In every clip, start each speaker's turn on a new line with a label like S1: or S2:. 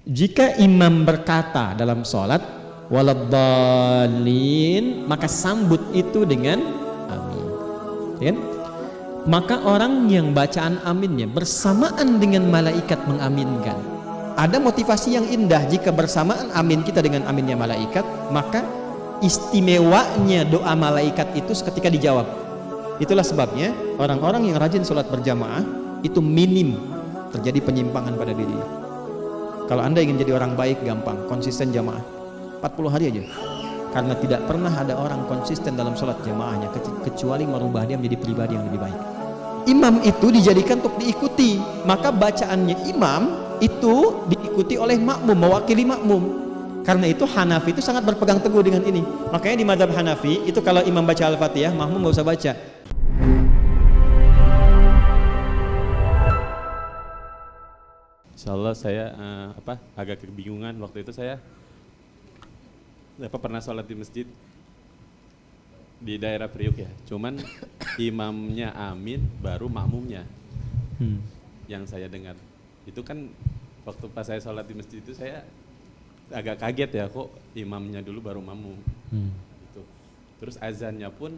S1: Jika imam berkata dalam sholat waladhdallin, maka sambut itu dengan amin, ya kan? Maka orang yang bacaan aminnya bersamaan dengan malaikat mengaminkan. Ada motivasi yang indah jika bersamaan amin kita dengan aminnya malaikat, maka istimewanya doa malaikat itu seketika dijawab. Itulah sebabnya orang-orang yang rajin sholat berjamaah itu minim terjadi penyimpangan pada diri. Kalau Anda ingin jadi orang baik, gampang, konsisten jamaah 40 hari aja. Karena tidak pernah ada orang konsisten dalam sholat jamaahnya kecuali merubah dia menjadi pribadi yang lebih baik. Imam itu dijadikan untuk diikuti, maka bacaannya imam itu diikuti oleh makmum, mewakili makmum. Karena itu Hanafi itu sangat berpegang teguh dengan ini. Makanya di mazhab Hanafi itu kalau imam baca Al-Fatihah, makmum nggak usah baca.
S2: Insyaallah saya agak kebingungan waktu itu. Saya pernah sholat di masjid di daerah Priuk ya, cuman imamnya amin baru makmumnya yang saya dengar. Itu kan waktu pas saya sholat di masjid itu saya agak kaget ya, kok imamnya dulu baru makmum gitu. Terus azannya pun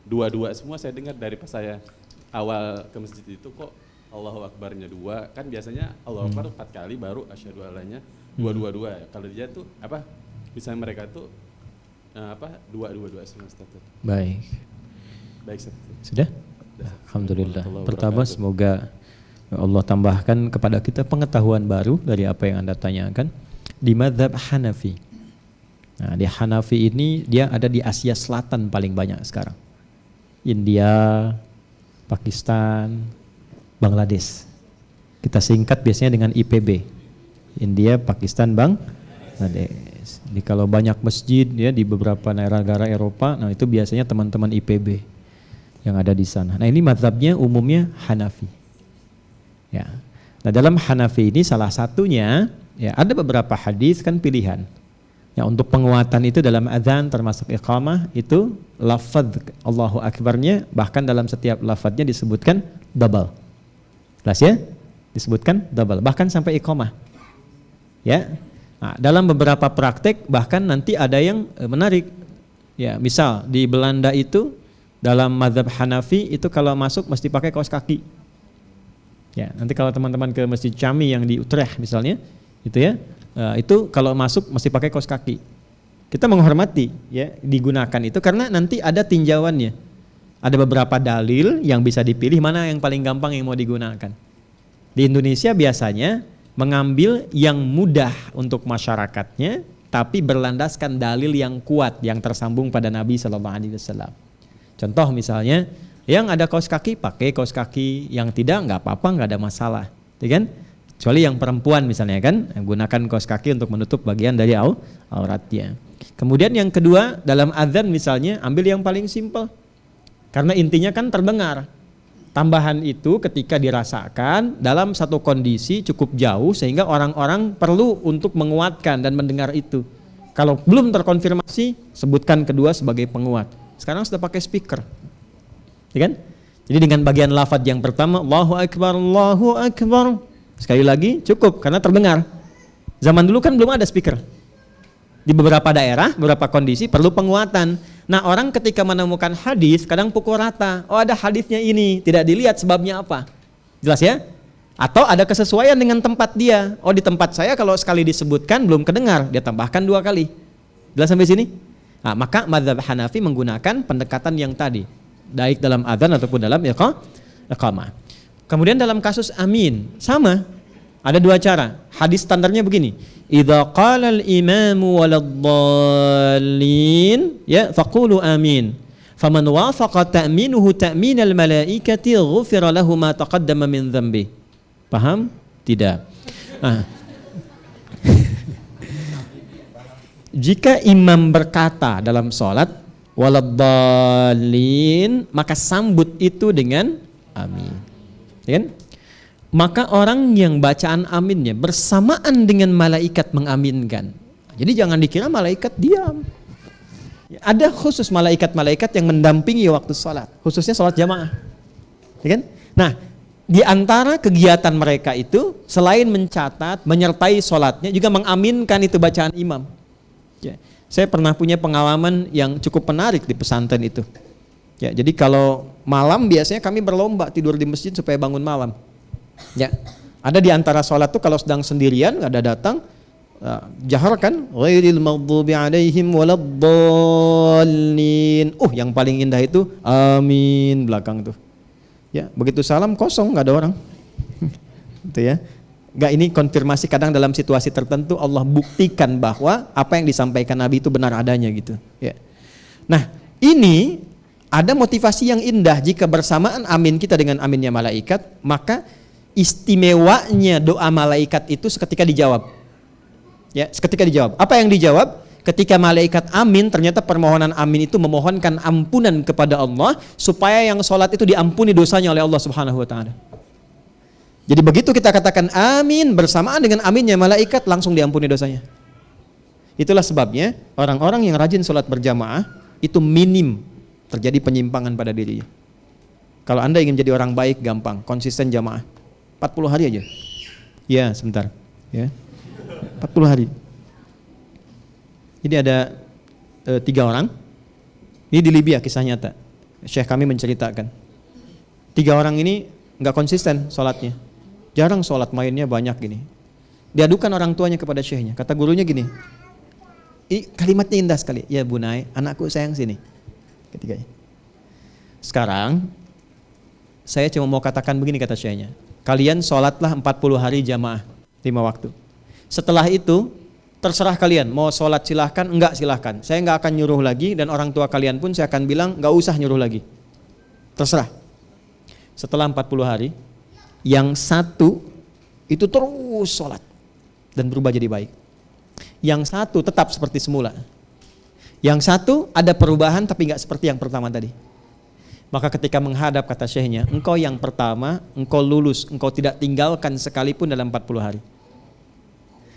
S2: dua-dua semua saya dengar dari pas saya awal ke masjid itu, kok Allahu Akbarnya 2, kan biasanya Allahu Akbar 4 kali baru asyhadu allanya 2 ya. Kalau dia tuh bisa mereka tuh dua semua Ustaz.
S1: Baik
S2: Ustaz.
S1: Sudah? Alhamdulillah. Pertama semoga Allah tambahkan kepada kita pengetahuan baru dari apa yang Anda tanyakan di mazhab Hanafi. Nah, di Hanafi ini dia ada di Asia Selatan paling banyak sekarang. India, Pakistan, Bangladesh. Kita singkat biasanya dengan IPB. India, Pakistan, Bangladesh. Jadi kalau banyak masjid ya di beberapa negara Eropa, nah itu biasanya teman-teman IPB yang ada di sana. Nah ini mazhabnya umumnya Hanafi. Ya. Nah dalam Hanafi ini salah satunya ya ada beberapa hadis kan pilihan. Ya untuk penguatan itu dalam azan termasuk iqamah itu lafaz Allahu Akbarnya bahkan dalam setiap lafaznya disebutkan double. Jelas ya? Disebutkan double, bahkan sampai iqamah. Ya. Nah, dalam beberapa praktek bahkan nanti ada yang menarik. Ya, misal di Belanda itu dalam mazhab Hanafi itu kalau masuk mesti pakai kaos kaki. Ya, nanti kalau teman-teman ke Masjid Chami yang di Utrecht misalnya, itu ya, itu kalau masuk mesti pakai kaos kaki. Kita menghormati ya digunakan itu karena nanti ada tinjauannya. Ada beberapa dalil yang bisa dipilih mana yang paling gampang yang mau digunakan. Di Indonesia biasanya mengambil yang mudah untuk masyarakatnya, tapi berlandaskan dalil yang kuat yang tersambung pada Nabi SAW. Contoh misalnya, yang ada kaos kaki pakai kaos kaki, yang tidak nggak apa-apa, nggak ada masalah, ya kan? Kecuali yang perempuan misalnya kan, yang gunakan kaos kaki untuk menutup bagian dari auratnya. Kemudian yang kedua dalam azan misalnya ambil yang paling simpel. Karena intinya kan terdengar. Tambahan itu ketika dirasakan dalam satu kondisi cukup jauh sehingga orang-orang perlu untuk menguatkan dan mendengar itu. Kalau belum terkonfirmasi, sebutkan kedua sebagai penguat. Sekarang sudah pakai speaker. Ya kan? Jadi dengan bagian lafaz yang pertama Allahu Akbar, Allahu Akbar. Sekali lagi cukup karena terdengar. Zaman dulu kan belum ada speaker. Di beberapa daerah, beberapa kondisi perlu penguatan. Nah orang ketika menemukan hadis kadang pukul rata. Oh ada hadisnya ini, tidak dilihat sebabnya apa. Jelas ya? Atau ada kesesuaian dengan tempat dia. Oh di tempat saya kalau sekali disebutkan belum kedengar, dia tambahkan 2 kali. Jelas sampai sini? Nah, maka mazhab Hanafi menggunakan pendekatan yang tadi, baik dalam adzan ataupun dalam iqamah. Kemudian dalam kasus amin sama. Ada 2 cara. Hadis standarnya begini. Idza qala al-imamu waladdallin ya faqulu amin. Faman wafaqa ta'minuhu ta'min al-malaikati ghufira lahu ma taqaddama min dhanbi. Paham? Tidak. Jika imam berkata dalam salat waladdallin, maka sambut itu dengan amin. Ya kan? Maka orang yang bacaan aminnya bersamaan dengan malaikat mengaminkan. Jadi jangan dikira malaikat diam. Ada khusus malaikat-malaikat yang mendampingi waktu sholat, khususnya sholat jamaah. Ya kan? Nah, di antara kegiatan mereka itu selain mencatat, menyertai sholatnya juga mengaminkan itu bacaan imam. Ya, saya pernah punya pengalaman yang cukup menarik di pesantren itu. Ya, jadi kalau malam biasanya kami berlomba tidur di masjid supaya bangun malam. Ya, ada di antara sholat tuh kalau sedang sendirian ada datang jaharkan ghairil maghdubi alaihim waladdallin. Yang paling indah itu amin belakang tuh. Ya, begitu salam kosong, nggak ada orang. Gitu ya. Nggak, ini konfirmasi kadang dalam situasi tertentu Allah buktikan bahwa apa yang disampaikan Nabi itu benar adanya gitu. Ya. Nah, ini ada motivasi yang indah jika bersamaan amin kita dengan aminnya malaikat, maka istimewanya doa malaikat itu seketika dijawab. Ya, seketika dijawab. Apa yang dijawab? Ketika malaikat amin, ternyata permohonan amin itu memohonkan ampunan kepada Allah supaya yang sholat itu diampuni dosanya oleh Allah Subhanahu wa taala. Jadi begitu kita katakan amin bersamaan dengan aminnya malaikat, langsung diampuni dosanya. Itulah sebabnya orang-orang yang rajin sholat berjamaah itu minim terjadi penyimpangan pada dirinya. Kalau Anda ingin jadi orang baik, gampang, konsisten jamaah 40 hari aja. Ya, sebentar. Ya, 40 hari. Jadi ada 3 orang. Ini di Libya, kisah nyata. Syekh kami menceritakan. 3 orang ini nggak konsisten sholatnya. Jarang sholat, mainnya banyak gini. Diadukan orang tuanya kepada syekhnya. Kata gurunya gini, kalimatnya indah sekali. Ya bunai, anakku sayang sini. Ketiganya. Sekarang saya cuma mau katakan begini, kata syekhnya. Kalian sholatlah 40 hari jamaah 5 waktu. Setelah itu terserah kalian, mau sholat silahkan, enggak silahkan. Saya enggak akan nyuruh lagi, dan orang tua kalian pun saya akan bilang enggak usah nyuruh lagi. Terserah. Setelah 40 hari, yang satu itu terus sholat dan berubah jadi baik. Yang satu tetap seperti semula. Yang satu ada perubahan tapi enggak seperti yang pertama tadi. Maka ketika menghadap, kata syekhnya, engkau yang pertama, engkau lulus, engkau tidak tinggalkan sekalipun dalam 40 hari.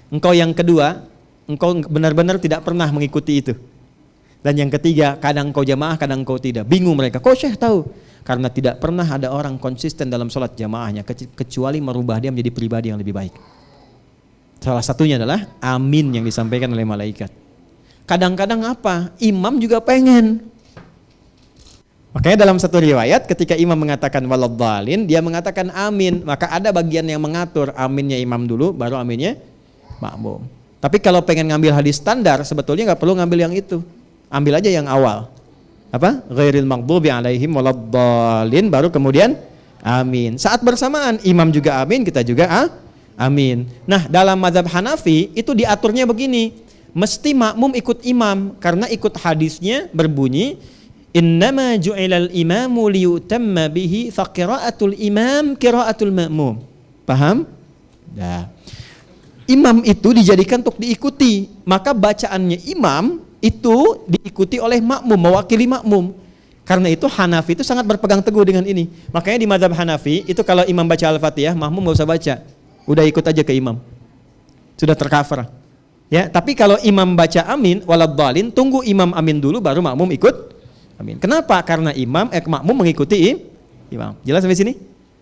S1: Engkau yang kedua, engkau benar-benar tidak pernah mengikuti itu. Dan yang ketiga, kadang engkau jamaah, kadang engkau tidak. Bingung mereka, kok Syekh tahu? Karena tidak pernah ada orang konsisten dalam sholat jamaahnya, kecuali merubah dia menjadi pribadi yang lebih baik. Salah satunya adalah amin yang disampaikan oleh malaikat. Kadang-kadang apa? Imam juga pengen. Makanya dalam satu riwayat ketika imam mengatakan waladdallin, dia mengatakan amin. Maka ada bagian yang mengatur aminnya imam dulu, baru aminnya makmum. Tapi kalau pengen ngambil hadis standar, sebetulnya nggak perlu ngambil yang itu. Ambil aja yang awal. Apa? Ghairil maghdubi alaihim waladdallin, baru kemudian amin. Saat bersamaan imam juga amin, kita juga amin. Nah, dalam mazhab Hanafi itu diaturnya begini. Mesti makmum ikut imam karena ikut hadisnya berbunyi innama ju'ilal imamu liyutamma bihi fa qira'atul imam qira'atul ma'mum. Paham? Dah. Imam itu dijadikan untuk diikuti, maka bacaannya imam itu diikuti oleh makmum, mewakili makmum. Karena itu Hanafi itu sangat berpegang teguh dengan ini. Makanya di mazhab Hanafi itu kalau imam baca Al-Fatihah, makmum gak usah baca, udah ikut aja ke imam, sudah tercover. Ya, tapi kalau imam baca amin waladdallin, tunggu imam amin dulu, baru makmum ikut amin. Kenapa? Karena makmum mengikuti imam. Jelas sampai sini?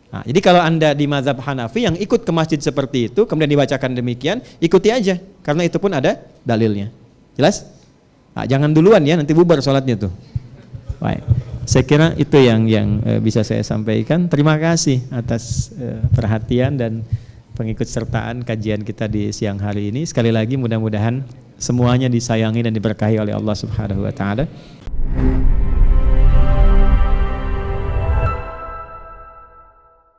S1: Nah, jadi kalau Anda di mazhab Hanafi yang ikut ke masjid seperti itu, kemudian dibacakan demikian, ikuti aja, karena itu pun ada dalilnya. Jelas? Nah, jangan duluan ya, nanti bubar sholatnya tuh. Baik, saya kira itu yang bisa saya sampaikan. Terima kasih atas perhatian dan pengikut sertaan kajian kita di siang hari ini. Sekali lagi mudah-mudahan semuanya disayangi dan diberkahi oleh Allah Subhanahu wa taala.